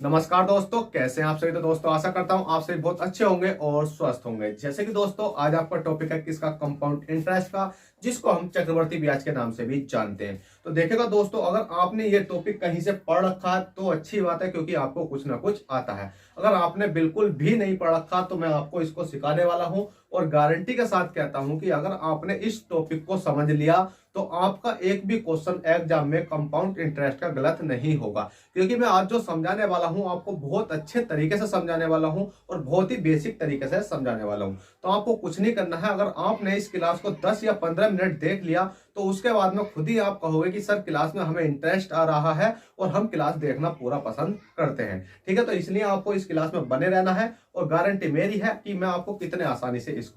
नमस्कार दोस्तों, कैसे हैं आप सभी। तो दोस्तों आशा करता हूं आप सभी बहुत अच्छे होंगे और स्वस्थ होंगे। जैसे कि दोस्तों आज आपका टॉपिक है किसका, कंपाउंड इंटरेस्ट का, जिसको हम चक्रवर्ती ब्याज के नाम से भी जानते हैं। तो देखिएगा दोस्तों, अगर आपने ये टॉपिक कहीं से पढ़ रखा है तो अच्छी बात है, क्योंकि आपको कुछ ना कुछ आता है। अगर आपने बिल्कुल भी नहीं पढ़ रखा तो मैं आपको इसको सिखाने वाला हूं, और गारंटी के साथ कहता हूं कि अगर आपने इस टॉपिक को समझ लिया तो आपका एक भी क्वेश्चन एग्जाम में कंपाउंड इंटरेस्ट का गलत नहीं होगा। क्योंकि मैं आज जो समझाने वाला हूं आपको बहुत अच्छे तरीके से समझाने वाला हूं और बहुत ही बेसिक तरीके से समझाने वाला हूं। तो आपको कुछ नहीं करना है। अगर आपने इस क्लास को 10 या 15 मिनट देख लिया तो उसके बाद में खुद ही आप कहोगे कि सर क्लास में हमें इंटरेस्ट आ रहा है और हम क्लास देखना पूरा पसंद करते हैं। ठीक है, तो इसलिए आपको इस क्लास में बने रहना है, और गारंटी मेरी है कि मैं आपको कितने आसानी से इस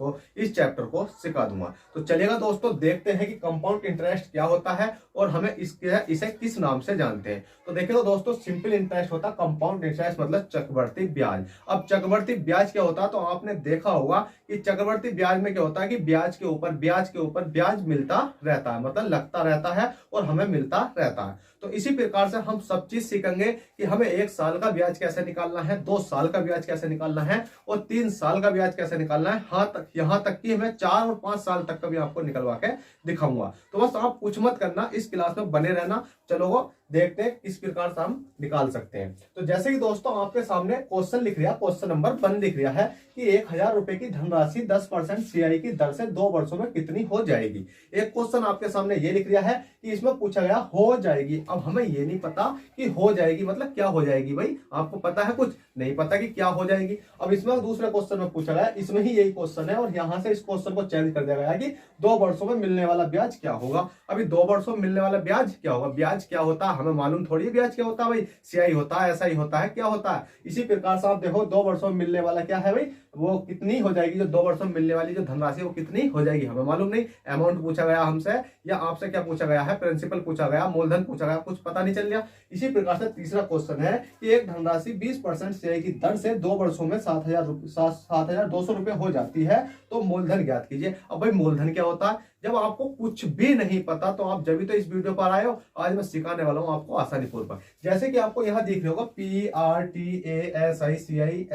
चैप्टर को सिखा दूंगा। तो चलिएगा दोस्तों, देखते हैं कि कंपाउंड इंटरेस्ट क्या होता है और हमें इसे किस नाम से जानते हैं। तो देखिए दोस्तों, सिंपल इंटरेस्ट होता है, कंपाउंड इंटरेस्ट मतलब चक्रवर्ती ब्याज। अब चक्रवर्ती ब्याज क्या होता है, तो आपने देखा होगा कि चक्रवर्ती ब्याज में क्या होता है कि ब्याज के ऊपर ब्याज के ऊपर ब्याज मिलता रहता है, मतलब लगता रहता है और हमें मिलता रहता है। तो इसी प्रकार से हम सब चीज सीखेंगे कि हमें 1 साल का ब्याज कैसे निकालना है, 2 साल का ब्याज कैसे निकालना है और 3 साल का ब्याज कैसे निकालना है। यहाँ तक कि मैं 4 और 5 साल तक का भी आपको निकलवा के दिखाऊंगा। तो बस आप कुछ मत करना, इस क्लास में बने रहना। चलो वो देखते हैं किस प्रकार से हम निकाल सकते हैं। तो जैसे कि दोस्तों आपके सामने क्वेश्चन लिख रहा है, क्वेश्चन नंबर 1 लिख रहा है कि 1000 रुपए की धनराशि 10% सीआई की दर से 2 वर्षों में कितनी हो जाएगी। एक क्वेश्चन आपके सामने ये लिख रहा है कि इसमें पूछा गया हो जाएगी। अब हमें ये नहीं पता कि हो जाएगी मतलब क्या हो जाएगी। भाई आपको पता है, कुछ नहीं पता कि क्या हो जाएगी। अब इसमें दूसरे क्वेश्चन में पूछा गया, इसमें ही यही क्वेश्चन है और यहां से इस क्वेश्चन को चेंज कर दिया गया कि 2 वर्षों में मिलने वाला ब्याज क्या होगा। अभी 2 वर्षों में मिलने वाला ब्याज क्या होगा, ब्याज क्या होता है हमें मालूम थोड़ी। ब्याज क्या होता है भाई, सीआई होता है, ऐसा ही होता है, क्या होता है। इसी प्रकार से आप देखो 2 वर्षों में मिलने वाला क्या है भाई, वो कितनी हो जाएगी। जो 2 वर्षों में मिलने वाली जो धनराशि वो कितनी हो जाएगी हमें मालूम नहीं। अमाउंट पूछा गया हमसे, या आपसे क्या पूछा गया है, प्रिंसिपल पूछा गया, मूलधन पूछा गया, कुछ पता नहीं चल गया। इसी प्रकार से तीसरा क्वेश्चन है कि एक धनराशि 20% सीआई की दर से 2 वर्षों में 7,200 रुपए हो जाती है, तो मूलधन ज्ञात कीजिए। अब भाई मूलधन क्या होता है, जब आपको कुछ भी नहीं पता तो आप जब भी तो इस वीडियो पर आए हो। आज मैं सिखाने वाला हूं आपको आसानी पूर्वक। जैसे कि आपको यहां दिख रहा होगा PRTASI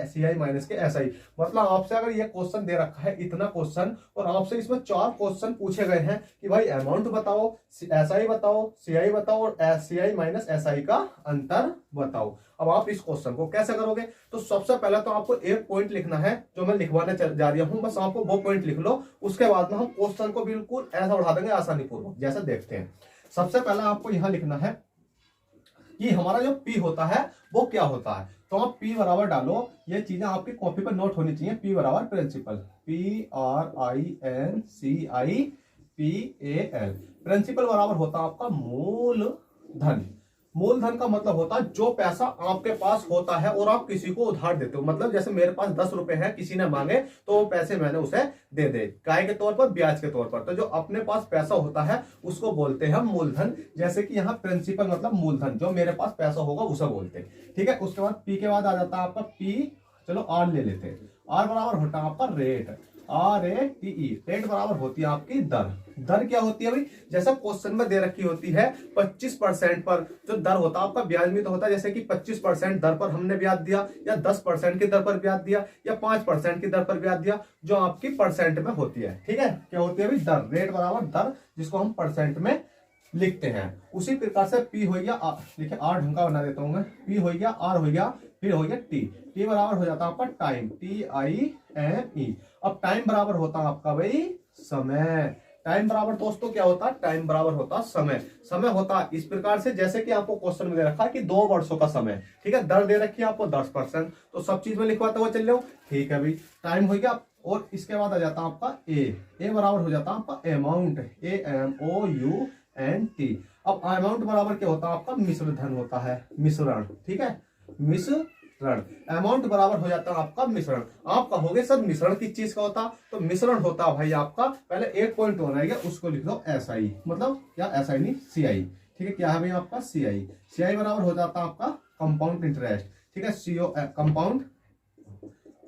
CI माइनस के SI, मतलब आपसे अगर ये क्वेश्चन दे रखा है इतना क्वेश्चन, और आपसे इसमें 4 क्वेश्चन पूछे गए हैं कि भाई अमाउंट बताओ, SI बताओ, CI बताओ और CI माइनस SI का अंतर बताओ। अब आप इस क्वेश्चन को कैसे करोगे, तो सबसे पहले तो आपको एक पॉइंट लिखना है जो मैं लिखवाने जा रहा हूं, बस आपको वो पॉइंट लिख लो। उसके बाद में हम क्वेश्चन को बिल्कुल ऐसा उठा देंगे आसानी पूर्वक, जैसे देखते हैं। सबसे पहले आपको यहां लिखना है कि हमारा जो P होता है वो क्या होता है। तो आप P बराबर डालो, ये चीजें आपकी कॉपी पर नोट होनी चाहिए। P बराबर प्रिंसिपल, PRINCIPAL। प्रिंसिपल बराबर होता है आपका मूलधन। मूलधन का मतलब होता है जो पैसा आपके पास होता है और आप किसी को उधार देते हो। मतलब जैसे मेरे पास 10 रुपए हैं, किसी ने मांगे तो वो पैसे मैंने उसे दे दे, काय के तौर पर, ब्याज के तौर पर। तो जो अपने पास पैसा होता है उसको बोलते हैं मूलधन। जैसे कि यहाँ प्रिंसिपल मतलब मूलधन, जो मेरे पास पैसा होगा उसे बोलते हैं। ठीक है, उसके बाद पी के बाद आ जाता है आपका P, चलो R ले लेते हैं। R बराबर होता है आपका रेट, RATE। रेट बराबर होती है आपकी दर। दर क्या होती है भाई, जैसा क्वेश्चन में दे रखी होती है 25% पर जो दर होता है आपका ब्याज में तो होता है। जैसे कि 25% दर पर हमने ब्याज दिया, या 10% की दर पर ब्याज दिया, या 5% की दर पर ब्याज दिया, जो आपकी परसेंट में होती है। ठीक है, क्या होती है भाई, दर। रेट बराबर दर, जिसको हम परसेंट में लिखते हैं। उसी प्रकार से P हो गया, देखिए R ढंग का बना देता हूं मैं। P हो गया, R हो गया, फिर हो गया T बराबर हो जाता है आपका टाइम, TIME। अब टाइम बराबर होता है आपका भाई समय। टाइम बराबर दोस्तों क्या होता है, टाइम बराबर होता है समय। समय होता है इस प्रकार से, जैसे कि आपको क्वेश्चन में दे रखा है कि 2 वर्षों का समय। ठीक है, दर दे रखी है आपको 10%, तो सब चीज में लिखवाते हुए चल रहे हो। ठीक है भाई, टाइम हो गया। और इसके बाद आ जाता है आपका ए बराबर हो जाता है आपका अमाउंट, AMOUNT। अब अमाउंट बराबर क्या होता है आपका, मिश्र धन होता है, मिश्रण। ठीक है, मिश्रण। अमाउंट बराबर हो जाता है आपका मिश्रण। आप कहोगे सर मिश्रण किस चीज का होता, तो मिश्रण होता है भाई आपका, पहले एक पॉइंट होना है, उसको लिख दो SI, मतलब क्या SI नहीं CI। ठीक है, क्या है भाई आपका CI बराबर हो जाता है आपका कंपाउंड इंटरेस्ट। ठीक है, CO compound.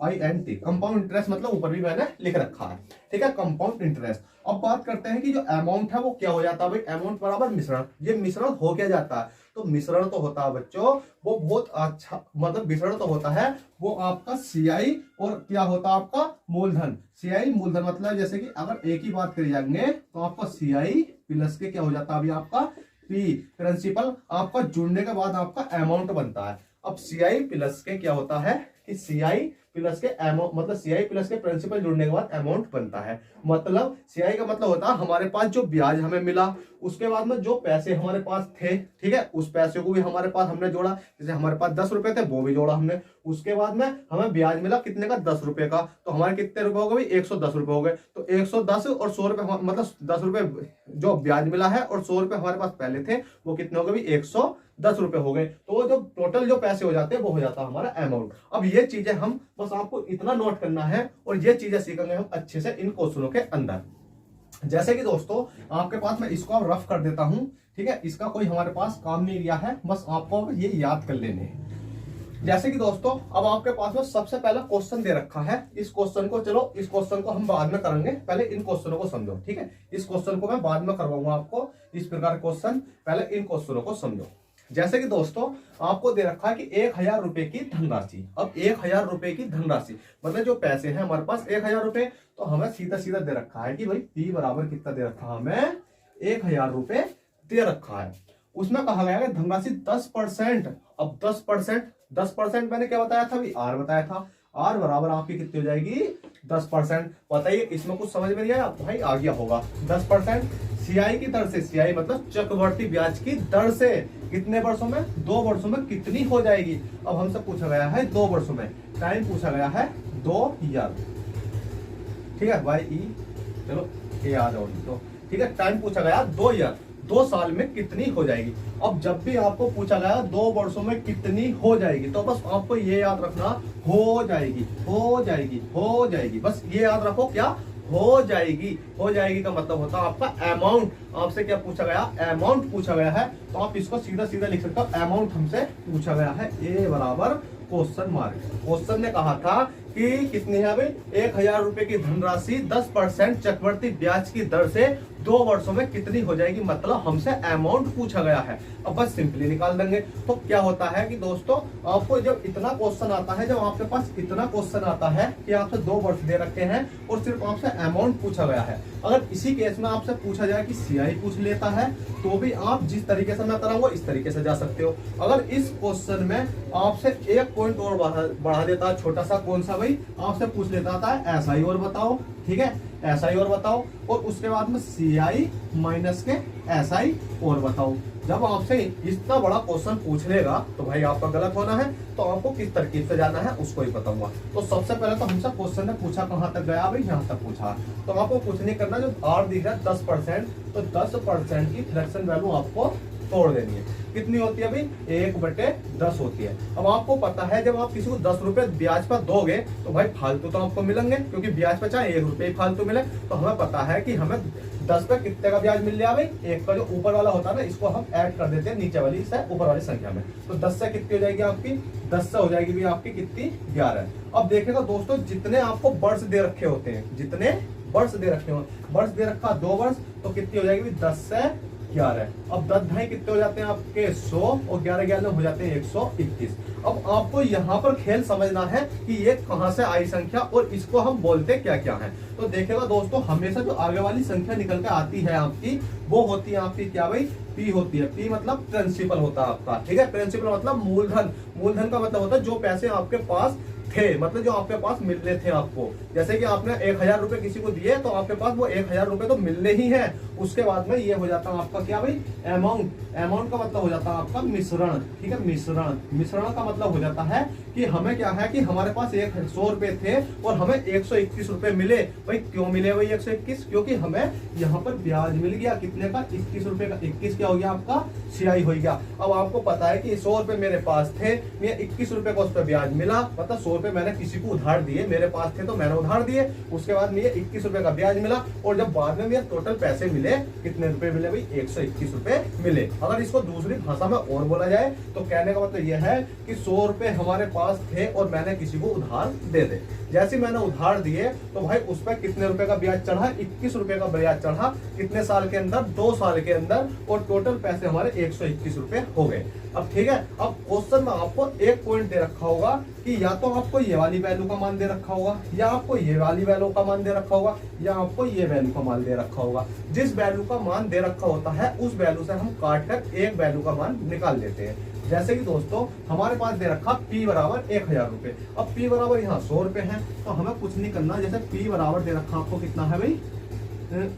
CINT, compound interest मतलब ऊपर भी मैंने लिख रखा है, ठीक है, कंपाउंड इंटरेस्ट। अब बात करते हैं कि जो अमाउंट है वो क्या हो जाता है भाई, अमाउंट बराबर मिश्रण। ये मिश्रण हो क्या जाता है, तो मिश्रण तो होता है बच्चों वो बहुत अच्छा, मतलब मिश्रण तो होता है वो आपका CI और क्या होता है आपका मूलधन। CI मूलधन मतलब जैसे कि अगर एक ही बात करी जाएंगे तो आपका CI प्लस के क्या हो जाता है अभी आपका P प्रिंसिपल, आपका जुड़ने के बाद आपका अमाउंट बनता है। अब CI प्लस के क्या होता है कि CI प्लस के अमाउंट मतलब CI प्लस के प्रिंसिपल जुड़ने के बाद अमाउंट बनता है। मतलब CI का मतलब होता है हमारे पास जो ब्याज हमें मिला, उसके बाद में जो पैसे हमारे पास थे, ठीक है, उस पैसे को भी हमारे पास हमने जोड़ा। जैसे हमारे पास 10 रुपए थे वो भी जोड़ा हमने, उसके बाद में हमें ब्याज मिला कितने का, 10 रुपए का, तो हमारे कितने रुपए हो गए, 110 रुपए हो गए। तो 110 और 100 रुपए मतलब 10 रुपए जो ब्याज मिला है और 100 रुपए हमारे पास पहले थे, वो कितने हो गए, 110 रुपए हो गए। तो जो टोटल जो पैसे हो जाते हैं वो हो जाता है हमारा अमाउंट। अब ये चीजें हम बस आपको इतना नोट करना है और ये चीजें सीखेंगे हम अच्छे से इन क्वेश्चनों के अंदर। जैसे कि दोस्तों आपके पास मैं इसको अब रफ कर देता हूं, ठीक है, इसका कोई हमारे पास काम नहीं लिया है, बस आपको ये याद कर लेने हैं। जैसे कि दोस्तों अब आपके पास में सबसे पहला क्वेश्चन दे रखा है, इस क्वेश्चन को चलो इस क्वेश्चन को हम बाद में करेंगे, पहले इन क्वेश्चनों को समझो, ठीक है, इस क्वेश्चन को मैं बाद में करवाऊंगा आपको, इस प्रकार क्वेश्चन, पहले इन क्वेश्चनों को समझो। जैसे कि दोस्तों आपको दे रखा है कि 1000 रुपए की धनराशि। अब 1000 रुपए की धनराशि मतलब जो पैसे हैं हमारे पास 1000 रुपए, तो हमें सीधा सीधा दे रखा है कि भाई P बराबर कितना दे रखा है, हमें 1000 रुपए दे रखा है। उसमें कहा गया है धनराशि 10%। अब 10% मैंने क्या बताया था अभी, R बताया था, R बराबर आपकी कितनी हो जाएगी, 10%। बताइए इसमें कुछ समझ में नहीं आया भाई, आ गया होगा 10% CI की दर से, CI मतलब चक्रवर्ती ब्याज की दर से कितने वर्षों में, 2 वर्षों में कितनी हो जाएगी। अब हमसे पूछा गया है 2 वर्षों में, टाइम पूछा गया है 2 ईयर, ठीक है, YE चलो ये आ जाओ, तो ठीक है, टाइम पूछा गया 2 ईयर, 2 साल में कितनी हो जाएगी। अब जब भी आपको पूछा गया 2 वर्षों में कितनी हो जाएगी, तो बस आपको ये याद रखना, हो जाएगी, हो जाएगी, हो जाएगी, बस ये याद रखो, क्या हो जाएगी। हो जाएगी का मतलब होता है आपका अमाउंट। आपसे क्या पूछा गया, अमाउंट पूछा गया है, तो आप इसको सीधा सीधा लिख सकते हो, अमाउंट हमसे पूछा गया है, A बराबर क्वेश्चन मार्क। क्वेश्चन ने कहा था कि कितनी है भाई, 1000 रुपए की धनराशि 10% चक्रवर्ती ब्याज की दर से 2 वर्षों में कितनी हो जाएगी, मतलब हमसे अमाउंट पूछा गया है। अब बस सिंपली निकाल देंगे। तो क्या होता है कि दोस्तों आपको जब इतना क्वेश्चन आता है, जब आपके पास इतना क्वेश्चन आता है कि आपसे 2 वर्ष दे रखे हैं और सिर्फ आपसे अमाउंट पूछा गया है, अगर इसी केस में आपसे पूछा जाए कि CI पूछ लेता है, तो भी आप जिस तरीके से मैं कराऊंगा इस तरीके से जा सकते हो। अगर इस क्वेश्चन में आपसे एक पॉइंट और बढ़ा देता है, छोटा सा, कौन सा भाई, आपसे पूछ लेता था SI और बताओ, ठीक है, SI और बताओ, और उसके बाद में CI माइनस के SI और बताओ। जब आपसे इतना बड़ा क्वेश्चन पूछ लेगा तो भाई आपका गलत होना है, तो आपको किस तरकीब से जाना है उसको ही बताऊंगा। तो सबसे पहले तो हमसे क्वेश्चन ने पूछा कहां तक गया भाई, यहाँ तक पूछा, तो आपको कुछ नहीं करना, जो R दिख रहा है 10%, तो 10% की फ्रैक्शन वैल्यू आपको तोड़ देनी है। कितनी होती है भाई, 1/10 होती है। अब आपको पता है जब आप किसी को 10 रुपए ब्याज पर दोगे तो भाई फालतू तो आपको मिलेंगे, क्योंकि ब्याज पर चाहे 1 रुपए ही फालतू मिले, तो हमें पता है कि हमें 10 पे कितने का ब्याज मिल रहा है भाई, 1 का जो ऊपर वाला होता है ना, इसको हम ऐड कर देते हैं नीचे वाली से ऊपर वाली संख्या में। तो 10 से कितनी हो जाएगी आपकी, 10 से हो जाएगी भी आपकी कितनी, 11। अब देखेगा दोस्तों जितने आपको वर्ष दे रखे होते हैं, जितने वर्ष दे रखे हो, वर्ष दे रखा 2 वर्ष, तो कितनी हो जाएगी 10 से 11। अब 10 ढाई कितने हो जाते हैं आपके 100, और 11 11 हो जाते हैं 121। अब आपको यहाँ पर खेल समझना है कि ये कहां से आई संख्या और इसको हम बोलते क्या क्या है। तो देखेगा दोस्तों हमेशा जो आगे वाली संख्या निकल के आती है आपकी, वो होती है आपकी क्या भाई, P होती है। P मतलब प्रिंसिपल होता है आपका, ठीक है, प्रिंसिपल मतलब मूलधन। मूलधन का मतलब होता है जो पैसे आपके पास थे, मतलब जो आपके पास मिलने थे आपको। जैसे कि आपने 1000 रुपए किसी को दिए, तो आपके पास वो 1000 रुपए तो मिलने ही है। उसके बाद में ये हो जाता है आपका क्या भाई, अमाउंट। अमाउंट का मतलब हो जाता है आपका मिश्रण, ठीक है, मिश्रण। मिश्रण का मतलब हो जाता है कि हमें क्या है कि हमारे पास 100 रुपए थे और हमें 121 रुपए मिले। भाई क्यों मिले भाई 121, क्योंकि हमें यहाँ पर ब्याज मिल गया कितने का, 21 रुपए का। 21 क्या हो गया आपका, CI हो गया। अब आपको पता है कि 100 रुपए मेरे पास थे, मैं 21 रुपए का उस पर ब्याज मिला, मतलब 100 रुपए मैंने किसी को उधार दिए, मेरे पास थे तो मैंने उधार दिए, उसके बाद मुझे 21 रुपए का ब्याज मिला, और जब बाद में मुझे टोटल पैसे मिले, कितने रुपए मिले भाई, 121 रुपए मिले। अगर इसको दूसरी भाषा में और बोला जाए तो कहने का मतलब यह है कि 100 रुपए हमारे पास थे और मैंने किसी को उधार दे दे। जैसे मैंने उधार दिए तो भाई उस पर कितने रुपए का ब्याज चढ़ा, 21 रुपए का ब्याज चढ़ा, कितने साल के अंदर, 2 साल के अंदर, और टोटल पैसे हमारे 121 रुपए हो गए। अब ठीक है, अब क्वेश्चन में आपको एक पॉइंट दे रखा होगा कि या तो आपको ये वाली वैल्यू का मान दे रखा होगा, या आपको ये वाली वैल्यू का मान दे रखा होगा, या आपको ये वैल्यू का मान दे रखा होगा। जिस वैल्यू का मान दे रखा होता है उस वैल्यू से हम काट कर एक वैल्यू का मान निकाल लेते हैं। जैसे कि दोस्तों हमारे पास दे रखा P बराबर 1000 रुपए। अब P बराबर यहाँ 100 रुपए है, तो हमें कुछ नहीं करना। जैसे P बराबर दे रखा आपको कितना है भाई,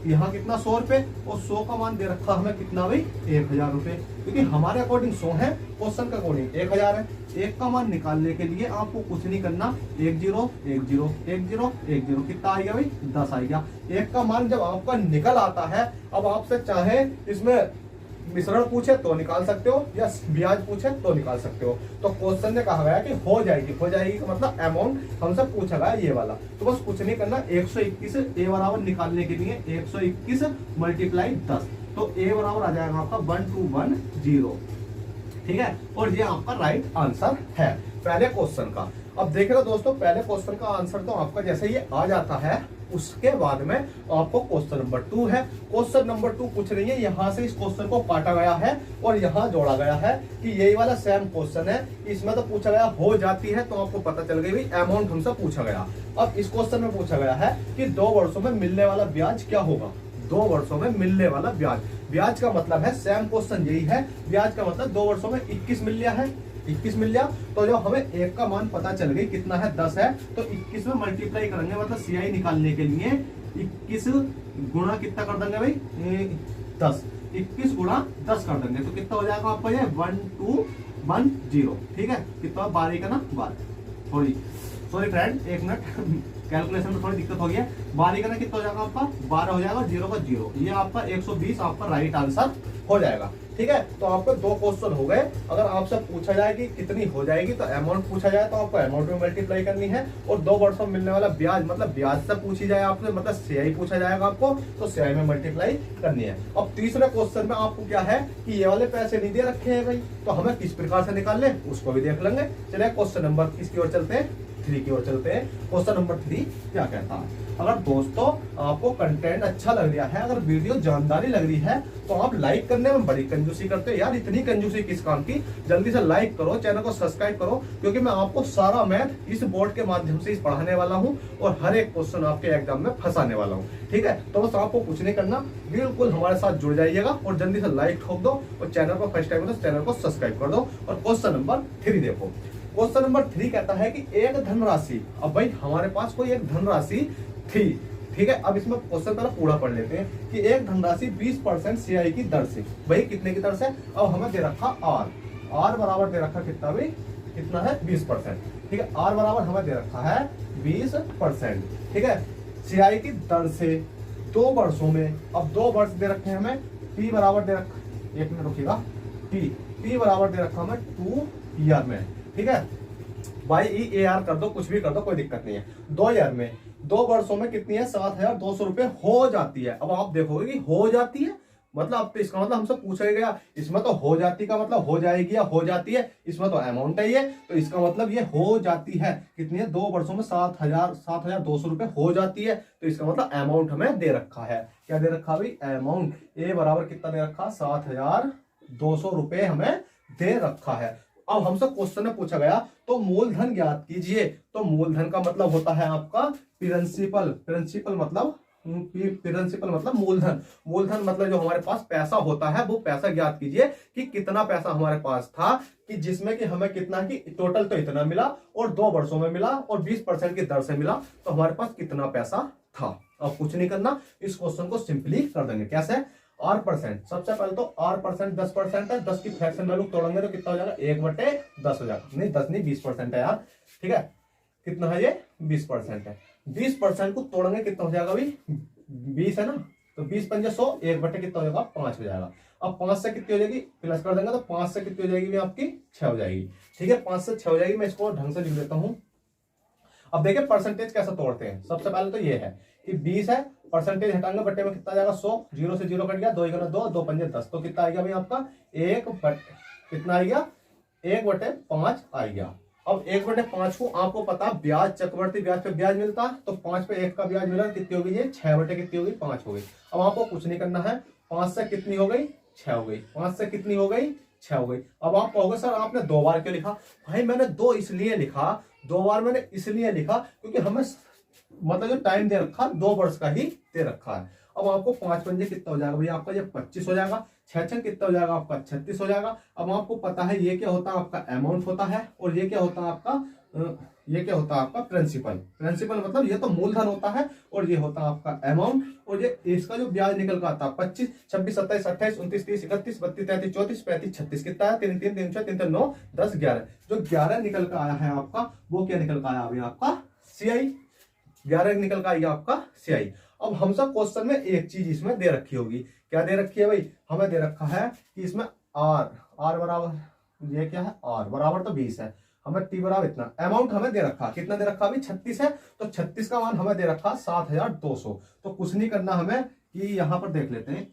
यहाँ कितना 100 रुपए, और 100 का मान दे रखा हमें कितना भाई, 1000 रुपए, क्योंकि हमारे अकॉर्डिंग 100 है, क्वेश्चन का अकॉर्डिंग 1000 है। एक का मान निकालने के लिए आपको कुछ नहीं करना, 10 10 10 10 10, कितना आएगा भाई, 10 आएगा। एक का मान जब आपका निकल आता है, अब आपसे चाहे इसमें मिश्रण पूछे तो निकाल सकते हो, या ब्याज पूछे तो निकाल सकते हो। तो क्वेश्चन ने कहा गया कि हो जाएगी का मतलब अमाउंट हमसे पूछा गया ये वाला। तो बस कुछ नहीं करना, 121 ए बराबर निकालने के लिए 121 मल्टीप्लाई 10, तो ए बराबर आ जाएगा आपका 1210। ठीक है, और ये आपका राइट आंसर है पहले क्वेश्चन का। अब देखेगा दोस्तों, पहले क्वेश्चन का आंसर तो आपका जैसे ये आ जाता है, उसके बाद में आपको क्वेश्चन नंबर 2 है। क्वेश्चन नंबर 2 कुछ नहीं है, यहाँ से इस क्वेश्चन को काटा गया है और यहाँ जोड़ा गया है कि यही वाला सेम क्वेश्चन है। इसमें तो पूछा गया हो जाती है, तो आपको पता चल गई भाई अमाउंट हमसे पूछा गया। अब इस क्वेश्चन में पूछा गया है कि 2 वर्षों में मिलने वाला ब्याज क्या होगा। 2 वर्षों में मिलने वाला ब्याज, ब्याज का मतलब है सेम क्वेश्चन यही है, ब्याज का मतलब 2 वर्षों में 21 मिल लिया है, 21 मिल लिया। तो जब हमें एक का मान पता चल गई कितना है, 10 है, तो 21 में मल्टीप्लाई करेंगे, मतलब CI निकालने के लिए 21 गुणा कितना कर देंगे भाई, 10, 21 गुणा 10 कर देंगे, तो कितना हो जाएगा आपका ये 1210। ठीक है, कितना 12 का ना 12, सॉरी फ्रेंड, एक मिनट कैलकुलेशन में थोड़ी दिक्कत हो गई है। 12 का ना कितना हो जाएगा आपका 12 हो जाएगा, 0 का 0, ये आपका 120 आपका राइट आंसर हो जाएगा। ठीक है, तो आपको 2 क्वेश्चन हो गए। अगर आपसे पूछा जाए कि कितनी हो जाएगी, तो अमाउंट पूछा जाए तो आपको अमाउंट में मल्टीप्लाई करनी है, और 2 वर्षों में मिलने वाला ब्याज मतलब ब्याज से पूछी जाए आपसे, मतलब CI पूछा जाएगा आपको, तो CI में मल्टीप्लाई करनी है। अब तीसरे क्वेश्चन में आपको क्या है कि ये वाले पैसे नहीं दे रखे हैं भाई, तो हमें किस प्रकार से निकाल ले उसको भी देख लेंगे। चलिए क्वेश्चन नंबर किसकी ओर चलते हैं, 3 की ओर चलते हैं। क्वेश्चन नंबर 3 क्या कहता है। अगर दोस्तों आपको कंटेंट अच्छा लग रहा है, अगर वीडियो जानदारी लग रही है, तो आप लाइक करने में बड़ी कंजूसी करते हो यार, इतनी कंजूसी किस काम की। जल्दी से लाइक करो, चैनल को सब्सक्राइब करो, क्योंकि मैं आपको सारा मैथ इस बोर्ड के माध्यम से पढ़ाने वाला हूं, और हर एक क्वेश्चन आपके एग्जाम में फंसाने वाला हूं। ठीक है, तो बस आपको कुछ नहीं करना, बिल्कुल हमारे साथ जुड़ जाइएगा, और जल्दी से लाइक ठोक दो, और चैनल को फर्स्ट टाइम तो चैनल को सब्सक्राइब कर दो। और क्वेश्चन नंबर 3 देखो। क्वेश्चन नंबर 3 कहता है कि एक धनराशि, अब भाई हमारे पास कोई एक धनराशि थी। ठीक है, अब इसमें क्वेश्चन पहले पूरा पढ़ लेते हैं कि एक धनराशि 20% CI की दर से, भाई कितने की दर से। अब हमें दे रखा R बराबर दे रखा कितना भाई, कितना है 20%। ठीक है, R बराबर हमें दे रखा है 20%। ठीक है, CI की दर से 2 वर्षों में, अब 2 वर्ष दे रखे हैं हमें, P बराबर दे रखा, एक मिनट रुकिएगा, P बराबर दे रखा हमें 2 ईयर में। ठीक है, बाई EAR कर दो, कुछ भी कर दो, कोई दिक्कत नहीं है। 2 ईयर में, 2 वर्षों में कितनी है, 7200 रुपए हो जाती है। अब आप देखोगे कि हो जाती है, मतलब अब तो इसका मतलब हमसे पूछा गया, इसमें तो हो जाती का मतलब हो जाएगी या हो जाती है, इसमें तो अमाउंट है ये, तो इसका मतलब ये हो जाती है। कितनी है, 2 वर्षों में 7200 रुपए हो जाती है, तो इसका मतलब अमाउंट हमें दे रखा है। क्या दे रखा भाई, अमाउंट। ए बराबर कितना दे रखा, 7200 रुपए हमें दे रखा है। अब हमसे क्वेश्चन में पूछा गया तो मूलधन ज्ञात कीजिए, तो मूलधन का मतलब होता है आपका प्रिंसिपल मतलब मूलधन। मूलधन मतलब जो हमारे पास पैसा होता है, वो पैसा ज्ञात कीजिए कि कितना पैसा हमारे पास था, कि जिसमें कि हमें कितना की टोटल तो इतना मिला, और 2 वर्षों में मिला, और 20% की दर से मिला, तो हमारे पास कितना पैसा था। अब कुछ नहीं करना, इस क्वेश्चन को सिंपली कर देंगे। कैसे, R%, सबसे पहले तो R% 10% है, 10 की फ्रैक्शन वैल्यू तोड़ेंगे तो कितना हो जाएगा, 1/10 हो जाएगा। नहीं 10 नहीं 20% है यार। ठीक है, कितना है ये, 20% है। 20% को तोड़ेंगे कितना हो जाएगा भाई, 20 है ना, तो 20 पंजे 100, 1/, कितना हो जाएगा, 5 हो जाएगा। अब 5 से कितनी हो जाएगी, प्लस कर देंगे तो 5 से कितनी हो जाएगी आपकी, 6 हो जाएगी। ठीक है, 5 से 6 हो जाएगी। मैं इसको ढंग से लिख देता हूँ, अब देखिए परसेंटेज कैसे तोड़ते हैं। सबसे पहले तो ये है कि 20 है, परसेंटेज हटाएंगे, बट्टे में कितना जाएगा 100, 0 से 0 कट गया, 2 गुना 2, 2 पंजे 10, तो कितना आ गया भाई आपका कितना आ गया 1/5 आ गया। अब 1/5 को आपको पता ब्याज चक्रवर्ती ब्याज पे ब्याज मिलता है, तो 5 पे 1 का ब्याज मिला, कितनी हो गई ये 6 कितनी हो गई 5 हो गई। अब आपको कुछ नहीं करना है, 5 से कितनी हो गई 6 हो गई, 5 से कितनी हो गई 6 हो गई। अब आप कहोगे सर आपने 2 बार क्यों लिखा? भाई मैंने 2 इसलिए लिखा, 2 बार मैंने इसलिए लिखा क्योंकि हमें मतलब जो टाइम दे रखा 2 वर्ष का ही दे रखा है। अब आपको 5 पंजे कितना हो जाएगा भैया आपका ये 25 हो जाएगा, 6 छंग कितना हो जाएगा आपका 36 हो जाएगा। अब आपको पता है ये क्या होता है आपका अमाउंट होता है, और ये क्या होता है आपका प्रिंसिपल। प्रिंसिपल मतलब ये तो मूलधन होता है, और ये होता है आपका अमाउंट, और ये इसका जो ब्याज निकल कर आता है 25, 26, 27, 28, 29, 30, 31, 32, 33, 34, 35, 36 कितना है 3 3 3 6 3 3 9 10 11। जो 11 निकल कर आया है आपका वो क्या निकल कर आया अभी आपका CI, 11 निकल कर आएगा आपका CI। अब हम सब क्वेश्चन में एक चीज इसमें दे रखी होगी, क्या दे रखी है भाई? हमें दे रखा है कि इसमें R बराबर ये क्या है R बराबर तो 20 है, हमें T बराबर इतना, अमाउंट हमें दे रखा कितना दे रखा अभी 36 है, तो 36 का मान हमें दे रखा 7200। तो कुछ नहीं करना हमें कि यहाँ पर देख लेते हैं,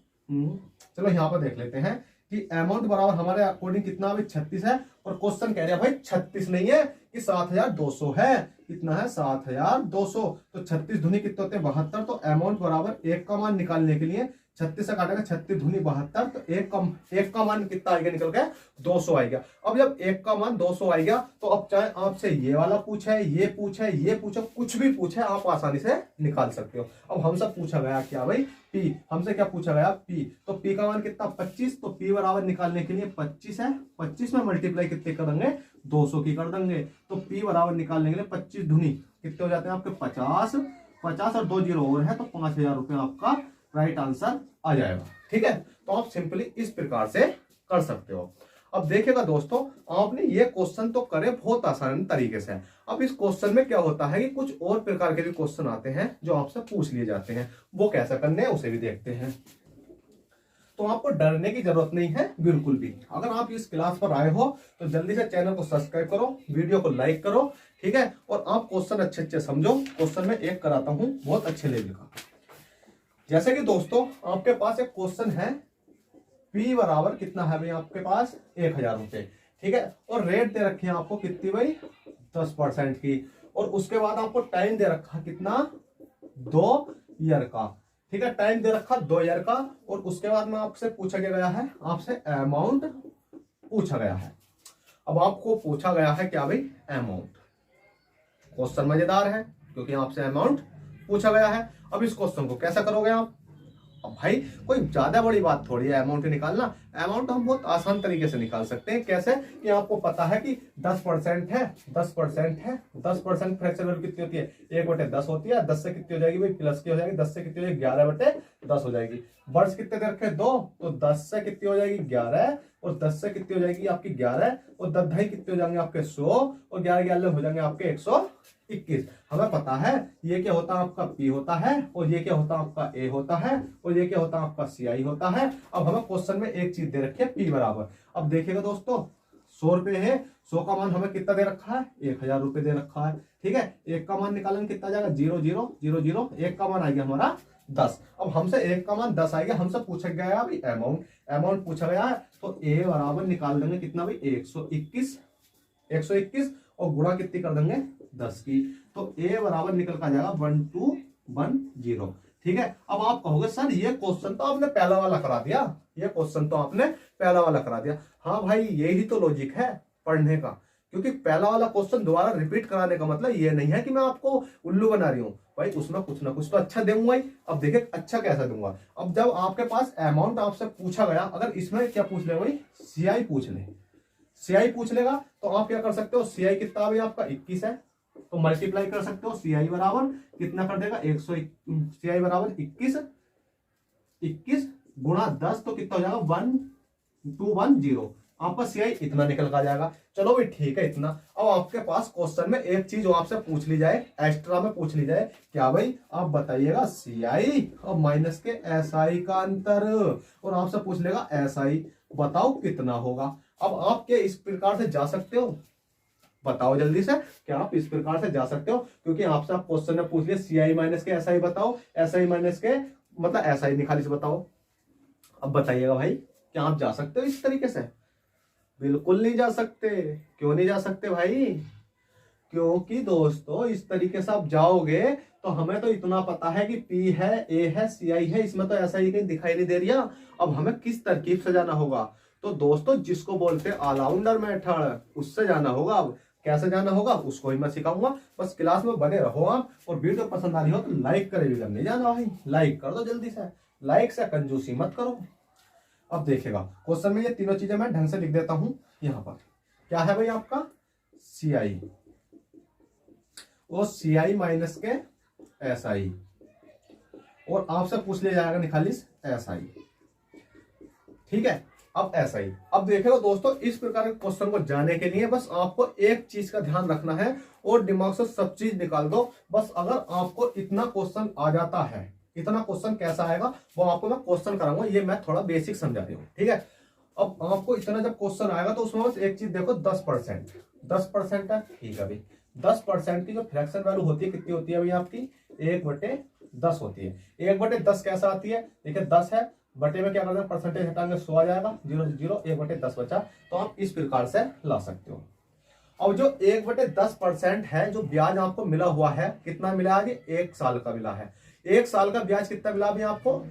चलो यहाँ पर देख लेते हैं कि अमाउंट बराबर हमारे अकॉर्डिंग कितना अभी 36 है, और क्वेश्चन कह रहे हैं भाई 36 नहीं है कि 7200 है, कितना है 7200। तो 36 दूनी कितने होते हैं 72, तो अमाउंट बराबर 1 का मान निकालने के लिए 36 से काटेगा 36 दूनी 72, तो 1 का मान कितना आएगा निकल के 200 आएगा। अब जब 1 का मान 200 आएगा तो अब चाहे आपसे ये वाला पूछे, ये पूछे, कुछ भी पूछे आप आसानी से निकाल सकते हो। अब हमसे पूछा गया क्या भाई P, हमसे क्या पूछा गया P, तो P का मान कितना 25, तो P बराबर निकालने के लिए 25 है, 25 में मल्टीप्लाई कितने कर देंगे 200 की कर देंगे, तो P बराबर निकालने के लिए 25 धुनी कितने हो जाते हैं आपके 50 और 2 जीरो और है, तो 5000 रुपये आपका राइट आंसर आ जाएगा। ठीक है, तो आप सिंपली इस प्रकार से कर सकते हो। अब देखिएगा दोस्तों, आपने ये क्वेश्चन तो करे बहुत आसान तरीके से। अब इस क्वेश्चन में क्या होता है कि कुछ और प्रकार के भी क्वेश्चन आते हैं जो आपसे पूछ लिए जाते हैं, वो कैसे करने हैं उसे भी देखते हैं। तो आपको डरने की जरूरत नहीं है बिल्कुल भी। अगर आप इस क्लास पर आए हो तो जल्दी से चैनल को सब्सक्राइब करो, वीडियो को लाइक करो, ठीक है, और आप क्वेश्चन अच्छे समझो। क्वेश्चन में एक कराता हूं बहुत अच्छे लेवल का। जैसे कि दोस्तों आपके पास एक क्वेश्चन है, P बराबर कितना है भाई आपके पास 1000 रुपए, ठीक है, और रेट दे रखी है आपको कितनी भाई 10% की, और उसके बाद आपको टाइम दे रखा कितना 2 ईयर का, ठीक है, टाइम दे रखा 2 ईयर का, और उसके बाद में आपसे पूछा गया है, आपसे अमाउंट पूछा गया है। अब आपको पूछा गया है क्या भाई अमाउंट। क्वेश्चन मजेदार है क्योंकि आपसे अमाउंट पूछा गया है। अब इस क्वेश्चन को कैसा करोगे आप? अब भाई कोई ज्यादा बड़ी बात थोड़ी है अमाउंट निकालना। अमाउंट हम बहुत आसान तरीके से निकाल सकते हैं। कैसे? कि आपको पता है कि 10% है, 10% है, 10% फ्रैक्शन वैल्यू कितनी होती है 1/10 होती है। 10 से कितनी हो जाएगी भाई प्लस की हो जाएगी, 10 से कितनी हो जाएगी 11/10 हो जाएगी। वर्ष कितने दे रखे 2, तो 10 से कितनी हो जाएगी 11, और 10 से कितनी हो जाएगी आपकी 11, और 10 ढाई कितने हो जाएंगे आपके 100, और 11 11 हो जाएंगे आपके 121। हमें पता है ये क्या होता है आपका P होता है, और ये क्या होता है आपका A होता है, और ये क्या होता है आपका CI होता है। अब हमें क्वेश्चन में एक चीज दे रखी है P बराबर। अब देखिएगा दोस्तों 100 रुपए है, 100 का मान हमें कितना दे रखा है 1000 रुपए दे रखा है, ठीक है। 1 का मान निकालेंगे कितना जाएगा 0 0 0 0, 1 का मान आ गया हमारा 10। अब हमसे 1 का मान 10 आएगा, हमसे पूछा गया है अमाउंट, अमाउंट पूछा गया है, तो A बराबर निकाल देंगे कितना भाई 121 और गुणा कितनी कर देंगे 10 की, तो A बराबर निकल का जाएगा 1210, ठीक है। अब आप कहोगे सर ये क्वेश्चन तो आपने पहला वाला करा दिया, ये क्वेश्चन तो आपने पहला वाला करा दिया। हाँ भाई यही तो लॉजिक है पढ़ने का, क्योंकि पहला वाला क्वेश्चन दोबारा रिपीट कराने का मतलब ये नहीं है कि मैं आपको उल्लू बना रही हूँ भाई, उसमें कुछ ना कुछ तो अच्छा दूंगा ही। अब देखिए अच्छा कैसा दूंगा। अब जब आपके पास अमाउंट आपसे पूछा गया, अगर इसमें क्या पूछ ले भाई CI पूछ ले, CI पूछ लेगा, तो आप क्या कर सकते हो CI कितना भाई आपका 21 है, तो मल्टीप्लाई कर सकते हो CI बराबर कितना कर देगा 100, CI बराबर 21 गुणा 10, तो कितना हो जाएगा 1210, आपका CI इतना निकल का जाएगा। चलो भाई ठीक है इतना। अब आपके पास क्वेश्चन में एक चीज जो आपसे पूछ ली जाए, एक्स्ट्रा में पूछ ली जाए, क्या भाई आप बताइएगा CI और माइनस के SI का अंतर, और आपसे पूछ लेगा SI बताओ कितना होगा। अब आप क्या इस प्रकार से जा सकते हो, बताओ जल्दी से, क्या आप इस प्रकार से जा सकते हो? क्योंकि आपसे आप क्वेश्चन में पूछ लिया सीआई माइनस के एसआई बताओ, एसआई माइनस के मतलब एसआई निकाली से बताओ। अब बताइएगा भाई, क्या आप जा सकते हो इस तरीके से? बिल्कुल नहीं जा सकते। क्यों नहीं जा सकते भाई? क्योंकि दोस्तों इस तरीके से आप जाओगे तो हमें तो इतना पता है कि पी है, ए है, सी आई है, इसमें तो ऐसा ही कहीं दिखाई नहीं दे रहा। अब हमें किस तरकीब से जाना होगा? तो दोस्तों जिसको बोलते हैं ऑलराउंडर मेथड, उससे जाना होगा। अब कैसे जाना होगा उसको ही मैं सिखाऊंगा। बस क्लास में बने रहो आप, और वीडियो पसंद आ रही हो तो लाइक करे बिगड़ नहीं जाना भाई, लाइक कर दो जल्दी से, लाइक से कंजूसी मत करो। अब देखिएगा क्वेश्चन में ये तीनों चीजें मैं ढंग से लिख देता हूं। यहाँ पर क्या है भाई आपका सी आई, वो सी आई माइनस के एस आई, और आपसे पूछ लिया जाएगा निकालिस एस आई। ठीक है, अब एस आई। अब देखो दोस्तों इस प्रकार के क्वेश्चन को जाने के लिए बस आपको एक चीज का ध्यान रखना है और दिमाग से सब चीज निकाल दो। बस अगर आपको इतना क्वेश्चन आ जाता है, इतना क्वेश्चन कैसा आएगा वो आपको मैं क्वेश्चन कराऊंगा, ये मैं थोड़ा बेसिक समझा रही हूँ। ठीक है, अब आपको इतना जब क्वेश्चन आएगा तो उसमें बस एक चीज देखो, 10%। 10% है, ठीक है भाई। 10% की जो फ्रैक्शन वैल्यू होती है कितनी होती है भाई आपकी? 1/10 होती है। 1/10 कैसा आती है? देखिए 10 है, बटे में क्या करते हैं परसेंटेज हटाएंगे 100 आ जाएगा, 0 से 0, 1/10 बचा। तो आप इस प्रकार से ला सकते हो। अब जो 1/10% है जो ब्याज आपको मिला हुआ है, कितना मिला है? 1 साल का मिला है। 1 साल का ब्याज कितना मिला अभी आपको?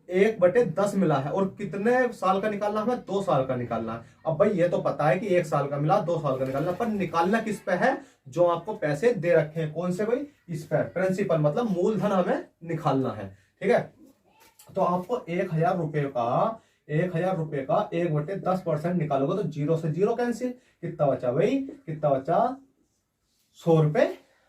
1/10 मिला है। और कितने साल का निकालना हमें? 2 साल का निकालना है। अब भाई ये तो पता है कि 1 साल का मिला, 2 साल का निकालना, पर निकालना किस पे है? जो आपको पैसे दे रखे हैं, कौन से भाई? इस पे प्रिंसिपल, मतलब मूलधन हमें निकालना है। ठीक है, तो आपको 1000 रुपए का 1/10% निकालोगे तो 0 से 0 कैंसिल। कितना बचा भाई? कितना बचा? 100 रुपए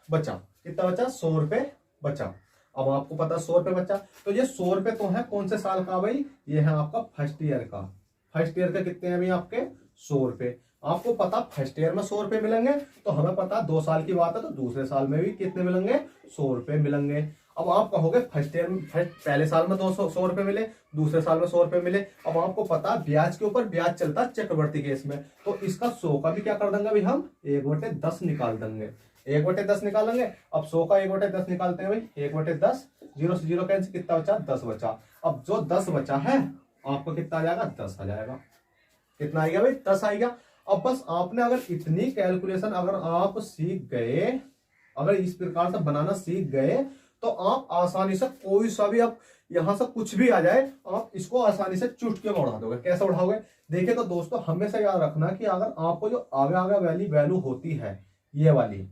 बचा। कितना बचा? 100 रुपए बचा। अब आपको पता 100 रुपए बचा, तो ये 100 रुपए तो है कौन से साल का भाई? ये है आपका फर्स्ट ईयर का। फर्स्ट ईयर का कितने हैं भाई आपके? 100 रुपए। आपको पता फर्स्ट ईयर में 100 रुपए मिलेंगे, तो हमें पता 2 साल की बात है तो दूसरे साल में भी कितने मिलेंगे? 100 रुपए मिलेंगे। अब आप कहोगे फर्स्ट ईयर में पहले साल में 100 रुपए मिले, दूसरे साल में 100 रुपए मिले। अब आपको पता ब्याज के ऊपर ब्याज चलता है चक्रवर्ती केस में, तो इसका 100 का भी क्या कर देंगे भाई हम? 1/10 निकाल देंगे। 1/10 निकालेंगे। अब 100 का 1/10 निकालते हैं भाई, 1/10, 0 से 0 कैंसिल, कितना बचा? 10 बचा। अब जो 10 बचा है आपको कितना आ जाएगा? 10 आ जाएगा। कितना आएगा भाई? 10 आएगा। अब बस आपने अगर इतनी कैलकुलेशन अगर आप सीख गए, अगर इस प्रकार से बनाना सीख गए, तो आप आसानी से कोई सा भी, आप यहां से कुछ भी आ जाए आप इसको आसानी से चुटकी में उड़ा दोगे। कैसे उड़ाओगे? देखिए तो दोस्तों हमेशा याद रखना कि अगर आपको जो आगे आगे वाली वैल्यू होती है, ये वाली,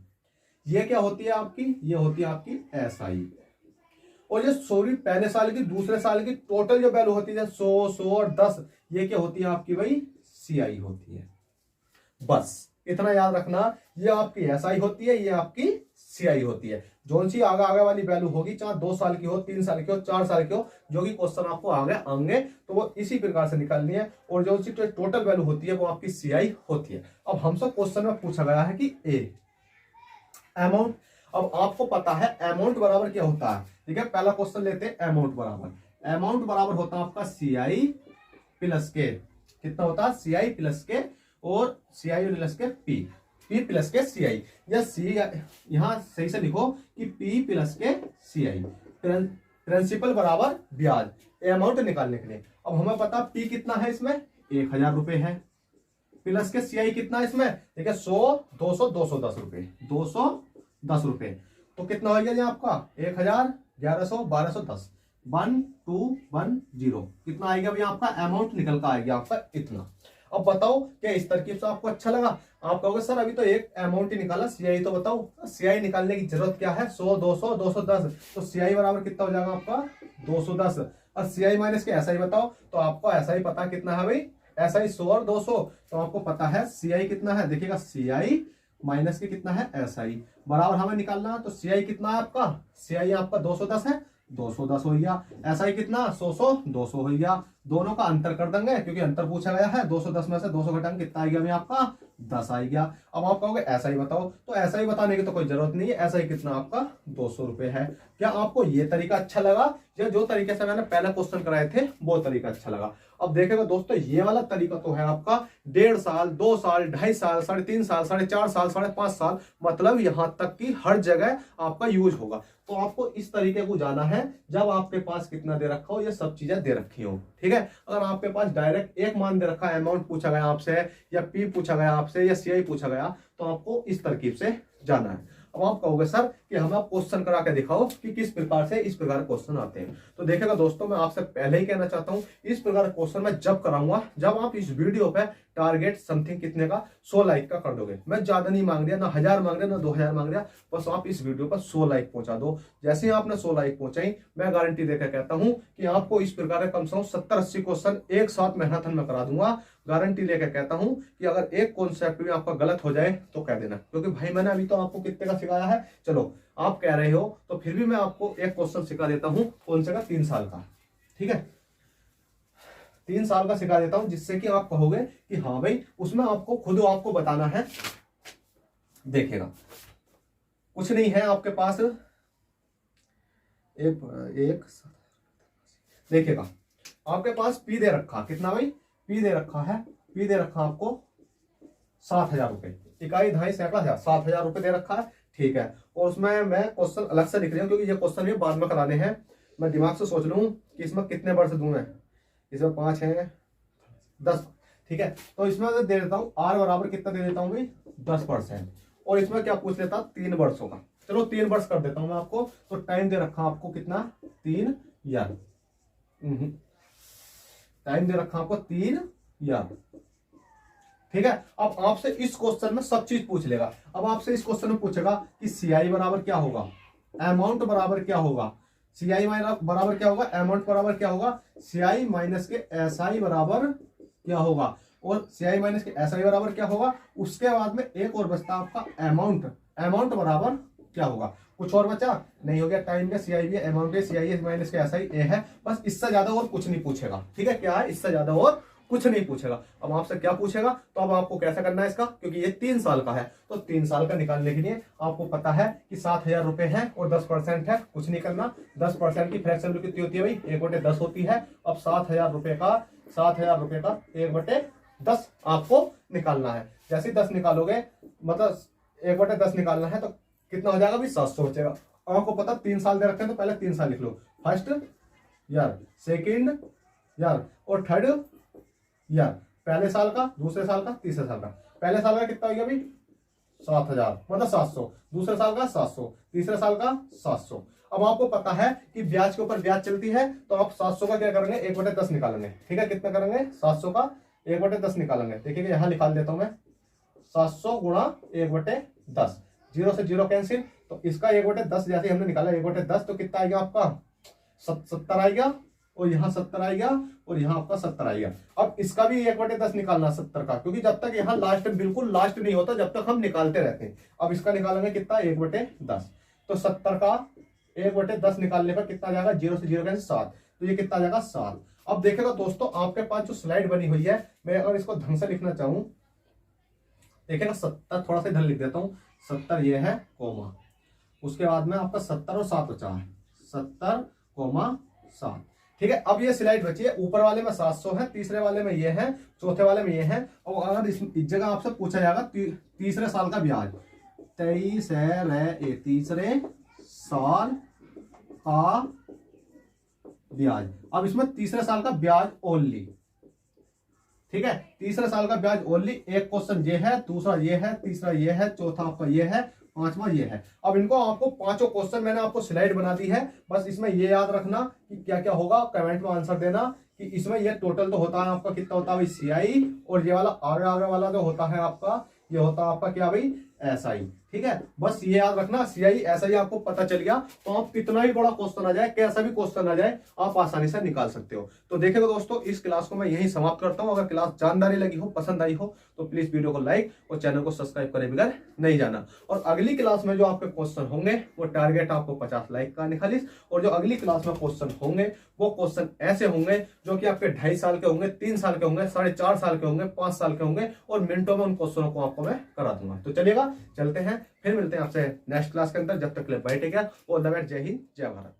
ये क्या होती है आपकी? ये होती है आपकी एस आई। और ये सॉरी पहले साल की दूसरे साल की टोटल जो वैल्यू होती है 100, 100 और 10, ये क्या होती है आपकी भाई? सी आई होती है। बस इतना याद रखना, ये आपकी एस आई होती है, ये आपकी सी आई होती है। जो सी आगे आगे वाली वैल्यू होगी, चाहे 2 साल की हो, 3 साल की हो, 4 साल की हो, जो कि क्वेश्चन आपको आगे आएंगे तो वो इसी प्रकार से निकालनी है। और जो सी टोटल वैल्यू होती है वो आपकी सी आई होती है। अब हमसे क्वेश्चन में पूछा गया है कि ए अमाउंट। अब आपको पता है अमाउंट बराबर क्या होता है? ठीक है, पहला क्वेश्चन लेते हैं। अमाउंट बराबर होता है आपका सी आई प्लस के। कितना होता है? सी आई प्लस के, और सी आई प्लस के पी, पी प्लस के सी आई, या सी, यहां सही से लिखो कि पी प्लस के सी आई। प्रिंसिपल बराबर ब्याज, अमाउंट निकालने के लिए। अब हमें पता पी कितना है इसमें? 1000 रुपए है, प्लस के सी आई कितना है इसमें? देखिए 100, 200, 210 रुपए, 210 रुपए। तो कितना हो गया आपका? 1000, 1100, 1210, 1210। कितना आएगा भैया आपका? अमाउंट निकल कर आएगा आपका इतना। अब बताओ क्या इस तरकीब से आपको अच्छा लगा? आप कहोगे सर अभी तो एक अमाउंट ही निकाला, सीआई तो बताओ। सीआई निकालने की जरूरत क्या है? 100, 200, 210। तो सीआई बराबर कितना हो जाएगा आपका? 210। और सीआई माइनस के एसआई बताओ। तो आपको एसआई पता कितना है भाई? एसआई 100 और 200। तो आपको पता है सीआई कितना है? देखिएगा सीआई माइनस के कितना है? एसआई बराबर हमें निकालना है। तो सीआई कितना है आपका? सीआई आपका 210 है, 210 हो गया। एसआई कितना? 100, 200 हो गया। दोनों का अंतर कर देंगे, क्योंकि अंतर पूछा गया है। 210 में से 200 घटाएंगे, कितना आ गया मैं आपका 10 आ गया। अब आप कहोगे ऐसा ही बताओ, तो ऐसा ही बताने की तो कोई जरूरत नहीं है। ऐसा ही कितना आपका 200 रुपए है। क्या आपको ये तरीका अच्छा लगा या जो तरीके से मैंने पहले क्वेश्चन कराए थे वो तरीका अच्छा लगा? अब देखेगा दोस्तों, ये वाला तरीका तो है आपका 1.5 साल, 2 साल, 2.5 साल, 3.5 साल, 4.5 साल, 5.5 साल, मतलब यहां तक कि हर जगह आपका यूज होगा। तो आपको इस तरीके को जाना है जब आपके पास कितना दे रखा हो, ये सब चीजें दे रखी हो। ठीक है, अगर आपके पास डायरेक्ट एक मान दे रखा है, अमाउंट पूछा गया आपसे या पी पूछा गया आपसे या सीआई पूछा गया, तो आपको इस तरकीब से जाना है। अब आप कहोगे सर कि हमें आप क्वेश्चन करा के दिखाओ कि किस प्रकार से इस प्रकार क्वेश्चन आते हैं। तो देखिएगा दोस्तों, मैं आपसे पहले ही कहना चाहता हूं, इस प्रकार क्वेश्चन मैं जब कराऊंगा जब आप इस वीडियो पे टारगेट समथिंग कितने का 100 लाइक का कर दोगे। मैं ज्यादा नहीं मांग रहा, ना 1000 मांग रहा, ना 2000 मांग रहा, बस आप इस वीडियो पर 100 लाइक पहुंचा दो। जैसे ही आपने 100 लाइक पहुंचाई, मैं गारंटी देकर कहता हूं कि आपको इस प्रकार कम से कम 70-80 क्वेश्चन एक साथ मैराथन में करा दूंगा। गारंटी लेकर कहता हूं कि अगर एक कॉन्सेप्ट भी आपका गलत हो जाए तो कह देना, क्योंकि भाई मैंने अभी तो आपको कितने का सिखाया है। चलो आप कह रहे हो तो फिर भी मैं आपको एक क्वेश्चन सिखा देता हूं, कौन से का 3 साल का। ठीक है, 3 साल का सिखा देता हूं, जिससे कि आप कहोगे कि हाँ भाई, उसमें आपको खुद आपको बताना है। देखिएगा, कुछ नहीं है आपके पास, एक देखिएगा आपके पास पी दे रखा, कितना भाई पी दे रखा है, पी दे रखा आपको 7,000 रुपए, इकाई दहाई सैकड़ा हजार, 7,000 रुपए दे रखा है। ठीक है, और उसमें मैं क्वेश्चन अलग से लिख रही हूँ, क्योंकि ये क्वेश्चन भी बाद में कराने हैं। मैं दिमाग से सोच लूँ कि इसमें कितने वर्ष दूं मैं, इसमें 5 है 10। ठीक है, तो इसमें दे देता हूँ आर बराबर कितना दे देता हूँ भाई 10%, और इसमें क्या पूछ लेता 3 वर्षों का। चलो 3 वर्ष कर देता हूं मैं आपको। तो टाइम दे रखा आपको कितना 3 ईयर, टाइम दे रखा आपको 3 ईयर। ठीक है, अब आपसे इस क्वेश्चन में सब चीज पूछ लेगा। अब आपसे इस क्वेश्चन में पूछेगा कि सीआई बराबर क्या होगा, अमाउंट बराबर क्या होगा, सीआई बराबर क्या होगा, अमाउंट बराबर क्या होगा, सीआई माइनस के एसआई बराबर क्या होगा, और सीआई माइनस के एसआई बराबर क्या होगा। उसके बाद में एक और बचता आपका अमाउंट, अमाउंट बराबर क्या होगा। कुछ और बचा नहीं हो गया, टाइम का सीआई भी अमाउंट है, सीआई माइनस के एसआई ए है, बस इससे ज्यादा और कुछ नहीं पूछेगा। ठीक है, क्या है, इससे ज्यादा और कुछ नहीं पूछेगा। अब आपसे क्या पूछेगा, तो अब आपको कैसा करना है इसका, क्योंकि ये 3 साल का है, तो 3 साल का निकालने के लिए आपको पता है कि 7,000 रुपए है और 10% है, कुछ नहीं करना। 10% की फ्रैक्शन वैल्यू कितनी होती है भाई, 1/10 होती है। अब 7,000 रुपए का 1/10 आपको निकालना है। जैसे 10 निकालोगे, मतलब 1/10 निकालना है, तो कितना हो जाएगा भाई 700 बचेगा। आपको पता 3 साल दे रखे हैं, तो पहले 3 साल लिख लो, फर्स्ट ईयर, सेकेंड ईयर और थर्ड ईयर। पहले साल का, दूसरे साल का, तीसरे साल का। पहले साल का कितना हो गया भाई 7,000, मतलब 700, दूसरे साल का 700, तीसरे साल का 700। अब आपको पता है कि ब्याज के ऊपर ब्याज चलती है, तो आप 700 का क्या करेंगे 1/10 निकालेंगे। ठीक है, कितना करेंगे 700 का 1/10 निकालेंगे। देखिए यहां निकाल देता हूं मैं, 700 गुणा 1/10, 0 से 0 कैंसिल, तो इसका 1/10 जैसे हमने निकाला 1/10, तो कितना आएगा आपका 70 आएगा, और यहाँ 70 आएगा, और यहाँ आपका 70 आएगा। अब इसका भी 1/10 निकालना 70 का, क्योंकि जब तक यहाँ लास्ट बिल्कुल लास्ट नहीं होता, जब तक हम निकालते रहते हैं। अब इसका निकालेंगे कितना 1/10, तो 70 का 1/10 निकालने पर कितना जाएगा, 0 से 0 कैंसिल 7, तो ये कितना जाएगा 7। अब देखेगा दोस्तों, आपके पास जो स्लाइड बनी हुई है, मैं अगर इसको ढंग से लिखना चाहूं, देखिएगा 70 थोड़ा सा इधर लिख देता हूं, 70 ये है कोमा, उसके बाद में आपका 70 और 7 बचा है, 70,7। ठीक है, अब ये स्लाइड बची है, ऊपर वाले में 700 है, तीसरे वाले में ये है, चौथे वाले में ये है। और अगर इस जगह आपसे पूछा जाएगा तीसरे साल का ब्याज, 23 तीसरे साल का ब्याज। अब इसमें तीसरे साल का ब्याज ओनली, ठीक है, तीसरे साल का ब्याज ओनली। एक क्वेश्चन ये है, दूसरा ये है, तीसरा ये है, चौथा आपका ये है, पांचवा ये है। अब इनको आपको पांचों क्वेश्चन मैंने आपको स्लाइड बना दी है, बस इसमें ये याद रखना कि क्या क्या होगा, कमेंट में आंसर देना कि इसमें ये टोटल तो होता है आपका कितना होता है भाई सीआई, और ये वाला आगे आगे वाला जो होता है आपका, ये होता है आपका क्या भाई SI। ठीक है, बस ये याद रखना, CI SI आपको पता चल गया तो आप कितना ही बड़ा क्वेश्चन आ जाए, कैसा भी क्वेश्चन आ जाए, आप आसानी से निकाल सकते हो। तो देखिएगा दोस्तों, इस क्लास को मैं यही समाप्त करता हूं। अगर क्लास जानदारी लगी हो, पसंद आई हो, तो प्लीज वीडियो को लाइक और चैनल को सब्सक्राइब करे बगैर नहीं जाना। और अगली क्लास में जो आपके क्वेश्चन होंगे वो टारगेट आपको 50 लाइक का निकालिस। और जो अगली क्लास में क्वेश्चन होंगे वो क्वेश्चन ऐसे होंगे जो कि आपके 2.5 साल के होंगे, 3 साल के होंगे, 4.5 साल के होंगे, 5 साल के होंगे, और मिनटों में उन क्वेश्चनों को आपको मैं करा दूंगा। तो चलिएगा, चलते हैं, फिर मिलते हैं आपसे नेक्स्ट क्लास के अंदर। जब तक के लिए बैठे गया और जय हिंद, जय भारत।